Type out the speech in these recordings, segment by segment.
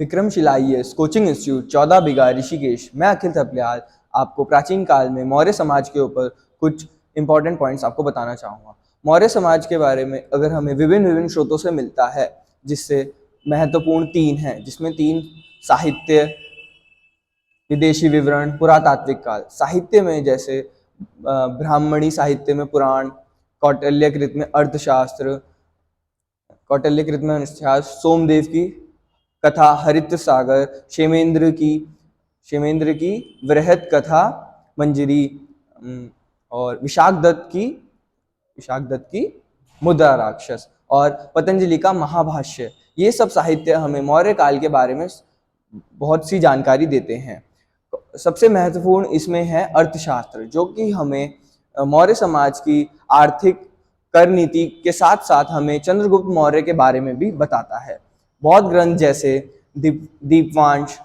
Vikramshila IAS coaching institute 14 बीघा ऋषिकेश। मैं अखिल थपलियाल आपको प्राचीन काल में मौर्य समाज के ऊपर कुछ इंपॉर्टेंट पॉइंट्स आपको बताना चाहूँगा। मौर्य समाज के बारे में अगर हमें विभिन्न विभिन्न स्रोतों से मिलता है, जिससे महत्वपूर्ण 3 हैं, जिसमें 3 साहित्य, विदेशी विवरण, पुरातात्विक काल। साहित्य में जैसे ब्राह्मणी साहित्य में पुराण, कौटिल्यकृत में अर्थशास्त्र, कौटिल्यकृत में अर्थशास्त्र, सोमदेव की कथा, हरित सागर, क्षेमेंद्र की वृहत कथा मंजरी, और विशाख दत्त की मुद्रा राक्षस, और पतंजलि का महाभाष्य। ये सब साहित्य हमें मौर्य काल के बारे में बहुत सी जानकारी देते हैं। सबसे महत्वपूर्ण इसमें है अर्थशास्त्र, जो कि हमें मौर्य समाज की आर्थिक कर नीति के साथ साथ हमें चंद्रगुप्त मौर्य के बारे में भी बताता है। बौद्ध ग्रंथ जैसे दीपवंश,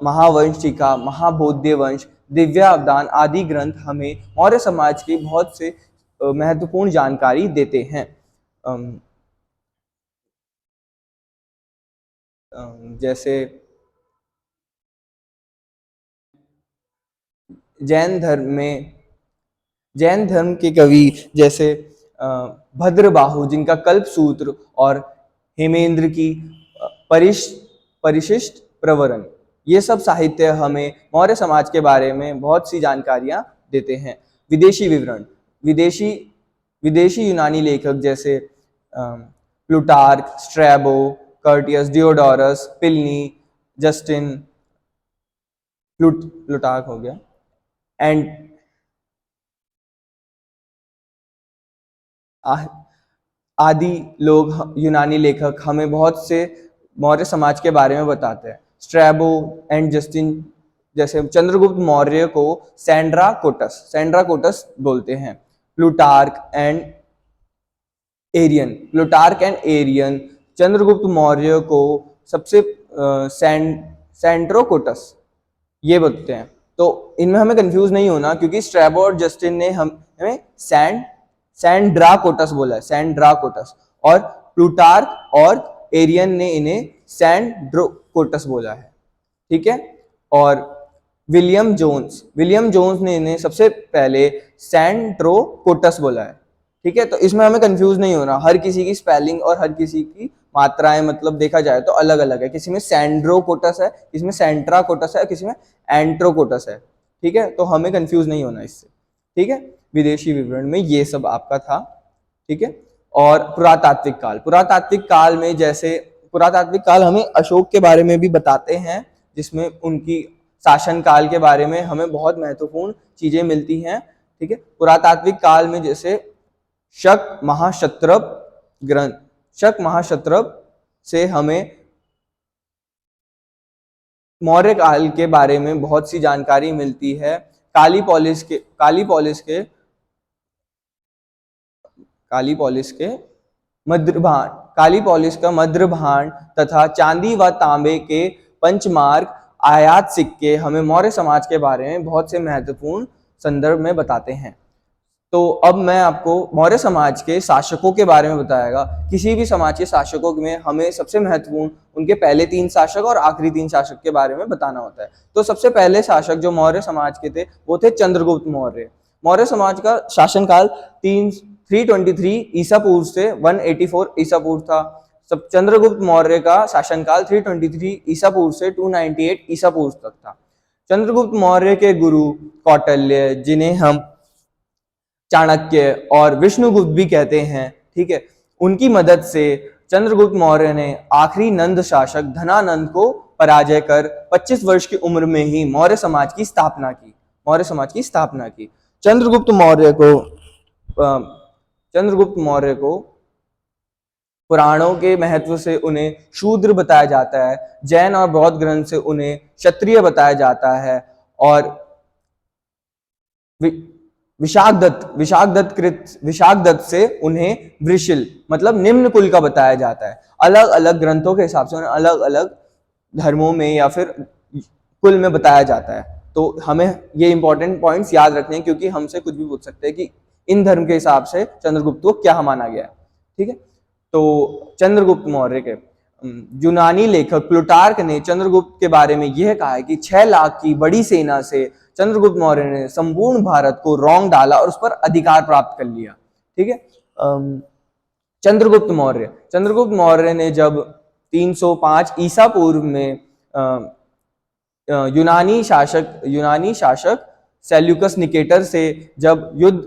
महावंशिका, महाबौद्ध वंश, दिव्यावदान आदि ग्रंथ हमें मौर्य समाज की बहुत से महत्वपूर्ण जानकारी देते हैं। जैसे जैन धर्म के कवि जैसे भद्रबाहु, जिनका कल्पसूत्र और हेमेंद्र की परिशिष्ट प्रवरण, ये सब साहित्य हमें मौर्य समाज के बारे में बहुत सी जानकारियां देते हैं। विदेशी विवरण, विदेशी यूनानी लेखक जैसे Plutarch, Strabo, Curtius, Diodorus, Pliny, Justin, Plutarch हो गया, एंड आदि लोग, यूनानी लेखक हमें बहुत से मौर्य समाज के बारे में बताते हैं। स्ट्रैबो एंड जस्टिन जैसे चंद्रगुप्त मौर्य को सैंड्राकोटस बोलते हैं। Plutarch and Arrian Chandragupta Maurya को सबसे सैंड्रोकोटस ये बोलते हैं। तो इनमें हमें कंफ्यूज नहीं होना, क्योंकि स्ट्रैबो और जस्टिन ने हमें सैंड्राकोटस बोला है, सैंड्राकोटस, और प्लूटार्क और एरियन ने इन्हें सैंड्रोकोटस बोला है। ठीक है। और विलियम जोन्स ने इन्हें सबसे पहले सैंड्रोकोटस बोला है। ठीक है। तो इसमें हमें कंफ्यूज नहीं होना, हर किसी की स्पेलिंग और हर किसी की मात्राएं मतलब देखा जाए तो अलग अलग है। किसी में सैंड्रोकोटस है, किसी में सैंट्राकोटस है, किसी में एंट्रोकोटस है। ठीक है। तो हमें कंफ्यूज नहीं होना इससे। ठीक है। विदेशी विवरण में ये सब आपका था। ठीक है। और पुरातात्विक काल में जैसे पुरातात्विक काल हमें अशोक के बारे में भी बताते हैं, जिसमें उनकी शासन काल के बारे में हमें बहुत महत्वपूर्ण चीजें मिलती हैं। ठीक है। पुरातात्विक काल में जैसे शक महाक्षत्रप से हमें मौर्य काल के बारे में बहुत सी जानकारी मिलती है। काली पॉलिश का मध्यभांड तथा चांदी व तांबे के पंचमार्क आयात सिक्के हमें मौर्य समाज के बारे में बहुत से महत्वपूर्ण संदर्भ में बताते हैं। तो अब मैं आपको मौर्य समाज के शासकों के बारे में बताएगा। किसी भी समाज के शासकों में हमें सबसे महत्वपूर्ण उनके पहले 3 शासक और आखिरी 3 शासक के बारे में बताना होता है। तो सबसे पहले शासक जो मौर्य समाज के थे वो थे चंद्रगुप्त मौर्य। मौर्य समाज का शासनकाल 323 ईसा पूर्व से 184 ईसा पूर्व था। सब चंद्रगुप्त मौर्य का शासनकाल 323 ईसा पूर्व से 298 ईसा पूर्व तक था। चंद्रगुप्त मौर्य के गुरु कौटिल्य, जिन्हें हम चाणक्य और विष्णुगुप्त भी कहते हैं, ठीक है, उनकी मदद से चंद्रगुप्त मौर्य ने आखिरी नंद शासक धनानंद को पराजय कर 25 वर्ष की उम्र में ही मौर्य समाज की स्थापना की। चंद्रगुप्त मौर्य को पुराणों के महत्व से उन्हें शूद्र बताया जाता है, जैन और बौद्ध ग्रंथ से उन्हें क्षत्रिय बताया जाता है, और विशाख दत्त से उन्हें वृषिल मतलब निम्न कुल का बताया जाता है। अलग अलग ग्रंथों के हिसाब से उन्हें अलग अलग धर्मों में या फिर कुल में बताया जाता है। तो हमें ये इंपॉर्टेंट पॉइंट्स याद रखने हैं, क्योंकि हमसे कुछ भी पूछ सकते हैं कि इन धर्म के हिसाब से चंद्रगुप्त को क्या माना गया है। ठीक है। तो चंद्रगुप्त मौर्य के यूनानी लेखक प्लूटार्क ने चंद्रगुप्त के बारे में यह कहा है कि 6 लाख की बड़ी सेना से चंद्रगुप्त मौर्य ने संपूर्ण भारत को रौंद डाला और उस पर अधिकार प्राप्त कर लिया। ठीक है। चंद्रगुप्त मौर्य ने जब 305 ईसा पूर्व में यूनानी शासक सेल्यूकस निकेटर से जब युद्ध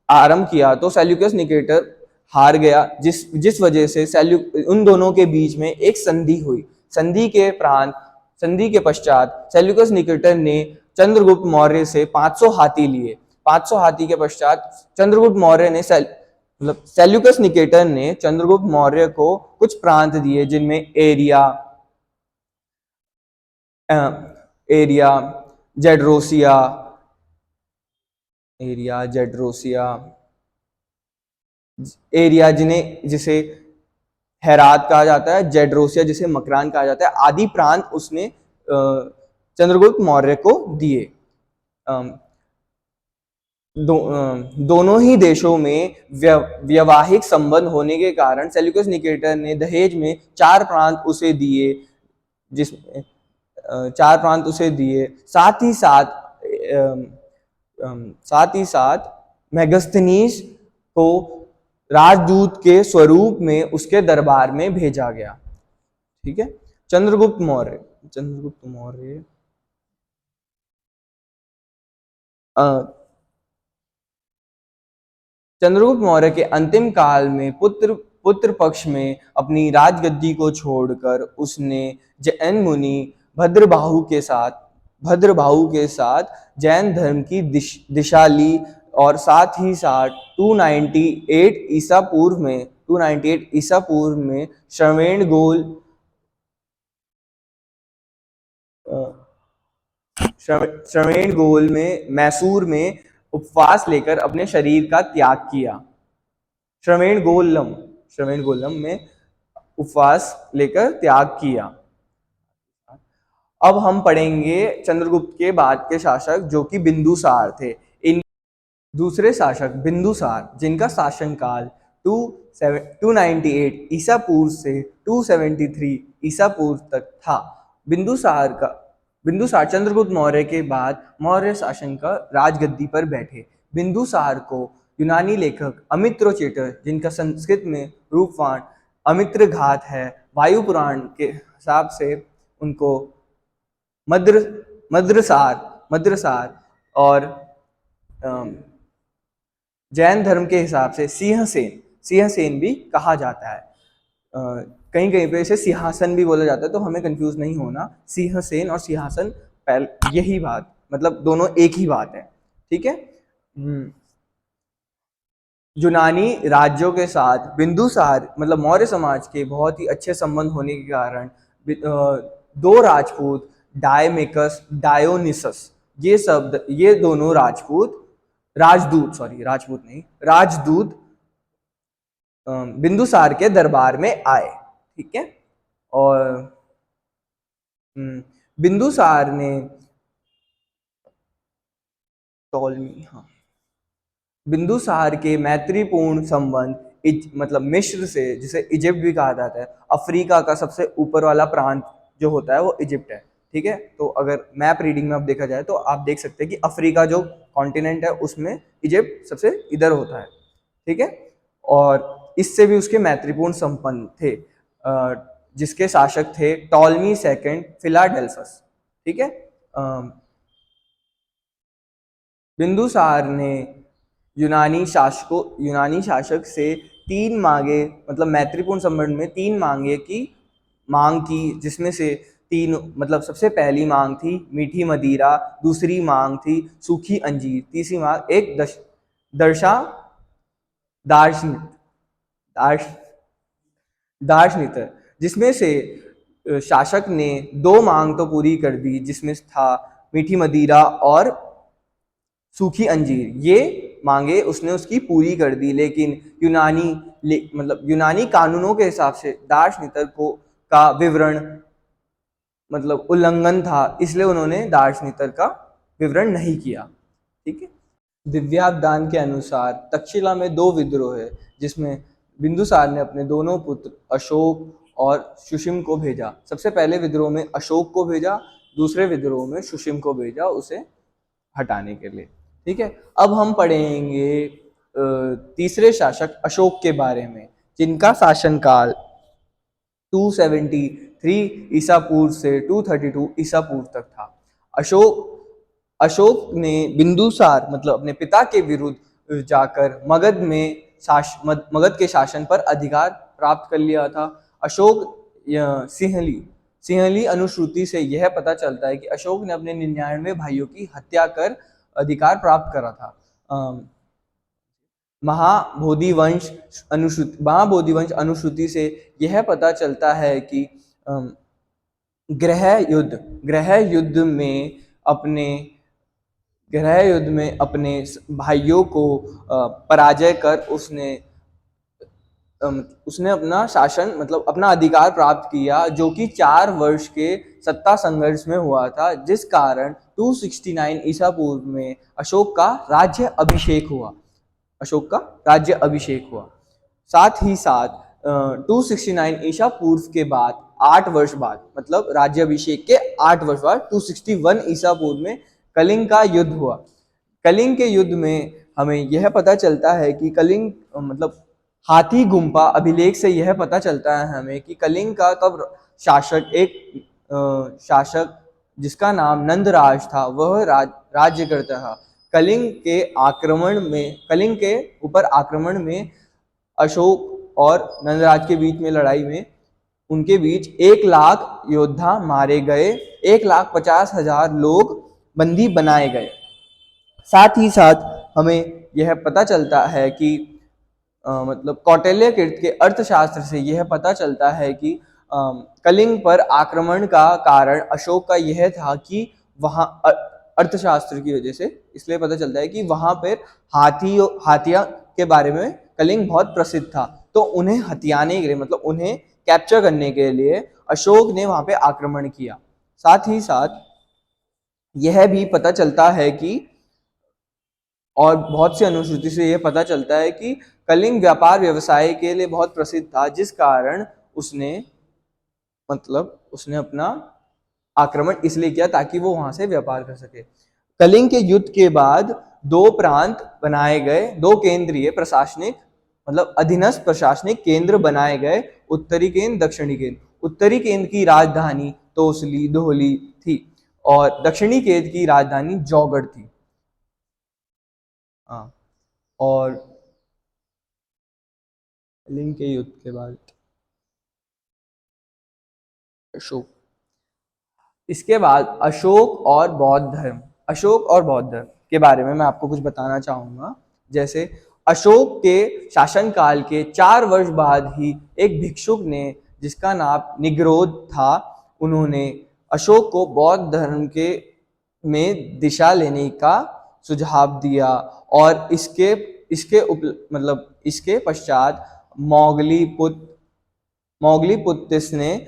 आरंभ किया तो सेल्यूकस निकेटर हार गया, जिस वजह से उन दोनों के बीच में एक संधि हुई। संधि के पश्चात सेल्यूकस निकेटर ने चंद्रगुप्त मौर्य से 500 हाथी लिए। 500 हाथी के पश्चात चंद्रगुप्त मौर्य ने सेल्यूकस निकेटर ने चंद्रगुप्त मौर्य को कुछ प्रांत दिए, जिनमें एरिया, जिसे हेरात कहा जाता है, जेड्रोसिया जिसे मकरान कहा जाता है, आदि प्रांत उसने चंद्रगुप्त मौर्य को दिए। दोनों ही देशों में वैवाहिक संबंध होने के कारण सेल्यूकस निकेटर ने दहेज में 4 प्रांत उसे दिए। साथ ही साथ मेगास्थनीज को राजदूत के स्वरूप में उसके दरबार में भेजा गया। ठीक है। चंद्रगुप्त मौर्य के अंतिम काल में पुत्र पक्ष में अपनी राजगद्दी को छोड़कर उसने जैन मुनि भद्रबाहु के साथ जैन धर्म की दिशा ली और साथ ही साथ 298 ईसा पूर्व में श्रवणबेलगोल में मैसूर में उपवास लेकर अपने शरीर का त्याग किया। श्रवणबेलगोलम में उपवास लेकर त्याग किया। अब हम पढ़ेंगे चंद्रगुप्त के बाद के शासक जो कि बिंदुसार थे। इन दूसरे शासक बिंदुसार, जिनका शासनकाल 298 ईसा पूर्व से 273 ईसा पूर्व तक था। बिंदुसार चंद्रगुप्त मौर्य के बाद मौर्य शासन का राजगद्दी पर बैठे। बिंदुसार को यूनानी लेखक अमित्रोचेटर, जिनका संस्कृत में रूपवान अमित्र घात है, वायु पुराण के हिसाब से उनको मद्रसार और जैन धर्म के हिसाब से सिंहसेन भी कहा जाता है। कहीं कहीं पे इसे सिंहासन भी बोला जाता है, तो हमें कंफ्यूज नहीं होना। सिंहसेन और सिंहासन यही बात, मतलब दोनों एक ही बात है। ठीक है। यूनानी राज्यों के साथ बिंदुसार मतलब मौर्य समाज के बहुत ही अच्छे संबंध होने के कारण 2 राजपूत डायमेकस, डायोनिसस, ये दोनों राजदूत बिंदुसार के दरबार में आए। ठीक है। और बिंदुसार ने बिंदुसार के मैत्रीपूर्ण संबंध मतलब मिस्र से, जिसे इजिप्ट भी कहा जाता है, अफ्रीका का सबसे ऊपर वाला प्रांत जो होता है वो इजिप्ट है। ठीक है। तो अगर मैप रीडिंग में आप देखा जाए तो आप देख सकते हैं कि अफ्रीका जो कॉन्टिनेंट है उसमें इजिप्ट सबसे इधर होता है। ठीक है। और इससे भी उसके मैत्रीपूर्ण संबंध थे, जिसके शासक थे टॉलमी सेकंड फिलाडेल्फस। ठीक है। बिंदुसार ने यूनानी शासक से 3 मांगे, मतलब मैत्रीपूर्ण संबंध में 3 मांगे की मांग की, जिसमें से 3 मतलब सबसे पहली मांग थी मीठी मदिरा, दूसरी मांग थी सूखी अंजीर, तीसरी मांग एक दार्शनिक, जिसमें से शासक ने 2 मांग तो पूरी कर दी, जिसमें था मीठी मदिरा और सूखी अंजीर। ये मांगे उसने उसकी पूरी कर दी, लेकिन यूनानी कानूनों के हिसाब से दार्शनिक का विवरण मतलब उल्लंघन था, इसलिए उन्होंने दार्शनिक का विवरण नहीं किया। ठीक है। दिव्यावदान के अनुसार तक्षशिला में 2 विद्रोह है, जिसमें बिंदुसार ने अपने दोनों पुत्र अशोक और सुशिम को भेजा। सबसे पहले विद्रोह में अशोक को भेजा, दूसरे विद्रोह में सुशिम को भेजा उसे हटाने के लिए। ठीक है, अब हम पढ़ेंगे तीसरे शासक अशोक के बारे में, जिनका शासनकाल 273 ईसा पूर्व से 232 ईसा पूर्व तक था। अशोक ने बिंदुसार मतलब अपने पिता के विरुद्ध जाकर मगध के शासन पर अधिकार प्राप्त कर लिया था। अशोक सिंहली अनुश्रुति से यह पता चलता है कि अशोक ने अपने 99 भाइयों की हत्या कर अधिकार प्राप्त करा था। महाबोधिवंश अनुश्रुति से यह पता चलता है कि गृह युद्ध में अपने भाइयों को पराजय कर उसने अपना शासन मतलब अपना अधिकार प्राप्त किया, जो कि 4 वर्ष के सत्ता संघर्ष में हुआ था, जिस कारण 269 ईसा पूर्व में अशोक का राज्य अभिषेक हुआ। साथ ही साथ 269 ईसा पूर्व के बाद 8 वर्ष बाद मतलब राज्याभिषेक के 8 वर्ष बाद 261 ईसा पूर्व में कलिंग का युद्ध हुआ। कलिंग के युद्ध में हमें यह पता चलता है कि कलिंग मतलब हाथी गुम्पा अभिलेख से यह पता चलता है हमें कि कलिंग का तब शासक जिसका नाम नंदराज था वह राज्य करता था। कलिंग के ऊपर आक्रमण में अशोक और नंदराज के बीच में लड़ाई में उनके बीच 1 लाख योद्धा मारे गए, 1,50,000 लोग बंदी बनाए गए। साथ ही साथ हमें यह पता चलता है कि मतलब कौटिल्य कृत के अर्थशास्त्र से यह पता चलता है कि कलिंग पर आक्रमण का कारण अशोक का यह था कि वहां अर्थशास्त्र की वजह से इसलिए पता चलता है कि वहां पर हाथिया के बारे में कलिंग बहुत प्रसिद्ध था, तो उन्हें हथियाने के लिए मतलब उन्हें कैप्चर करने के लिए अशोक ने वहां पे आक्रमण किया। साथ ही साथ यह भी पता चलता है कि और बहुत सी अनुश्रुति से यह पता चलता है कि कलिंग व्यापार व्यवसाय के लिए बहुत प्रसिद्ध था, जिस कारण उसने अपना आक्रमण इसलिए किया ताकि वो वहां से व्यापार कर सके। कलिंग के युद्ध के बाद 2 प्रांत बनाए गए, 2 केंद्रीय प्रशासनिक मतलब अधीनस्थ प्रशासनिक केंद्र बनाए गए, उत्तरी केंद्र, दक्षिणी केंद्र। उत्तरी केंद्र की राजधानी तोसली दोहली थी और दक्षिणी केंद्र की राजधानी जौगढ़ थी। और कलिंग के युद्ध के बाद अशोक, इसके बाद अशोक और बौद्ध धर्म के बारे में मैं आपको कुछ बताना चाहूंगा। जैसे अशोक के शासनकाल के 4 वर्ष बाद ही एक भिक्षुक ने जिसका नाम निग्रोध था, उन्होंने अशोक को बौद्ध धर्म के में दिशा लेने का सुझाव दिया और इसके पश्चात मौगली पुत्तिस ने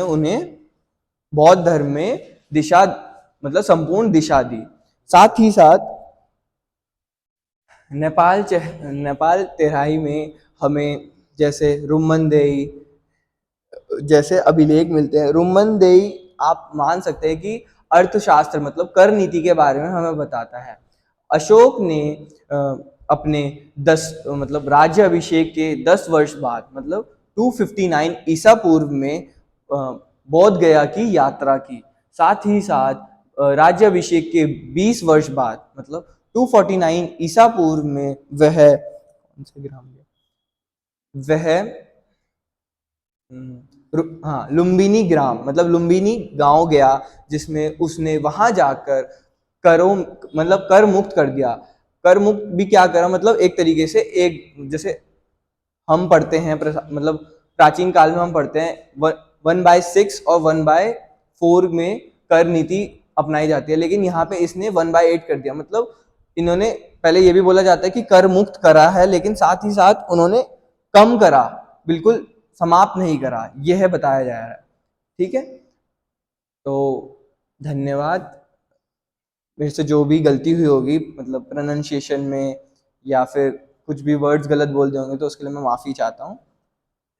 उन्हें बौद्ध धर्म में दिशा मतलब संपूर्ण दिशा दी। साथ ही साथ नेपाल तेराई में हमें जैसे रुम्मनदेई जैसे अभिलेख मिलते हैं। रुम्मनदेई आप मान सकते हैं कि अर्थशास्त्र मतलब कर नीति के बारे में हमें बताता है। अशोक ने अपने 10 मतलब राज्य अभिषेक के 10 वर्ष बाद मतलब 259 ईसा पूर्व में बोध गया की यात्रा की। साथ ही साथ राज्य अभिषेक के 20 वर्ष बाद मतलब 249 ईसा पूर्व में वह लुम्बिनी ग्राम मतलब लुम्बिनी गांव गया, जिसमें उसने वहां जाकर कर मुक्त कर दिया। कर मुक्त भी क्या करा मतलब एक तरीके से एक जैसे हम पढ़ते हैं मतलब प्राचीन काल में हम पढ़ते हैं 1/6 और 1/4 में कर नीति अपनाई जाती है, लेकिन यहाँ पे इसने 1/8 कर दिया। मतलब इन्होंने पहले ये भी बोला जाता है कि कर मुक्त करा है, लेकिन साथ ही साथ उन्होंने कम करा, बिल्कुल समाप्त नहीं करा, यह बताया जा रहा है। ठीक है, तो धन्यवाद। मेरे से जो भी गलती हुई होगी मतलब प्रोनाउंसिएशन में या फिर कुछ भी वर्ड्स गलत बोल दिए होंगे तो उसके लिए मैं माफ़ी चाहता हूँ।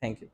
Thank you.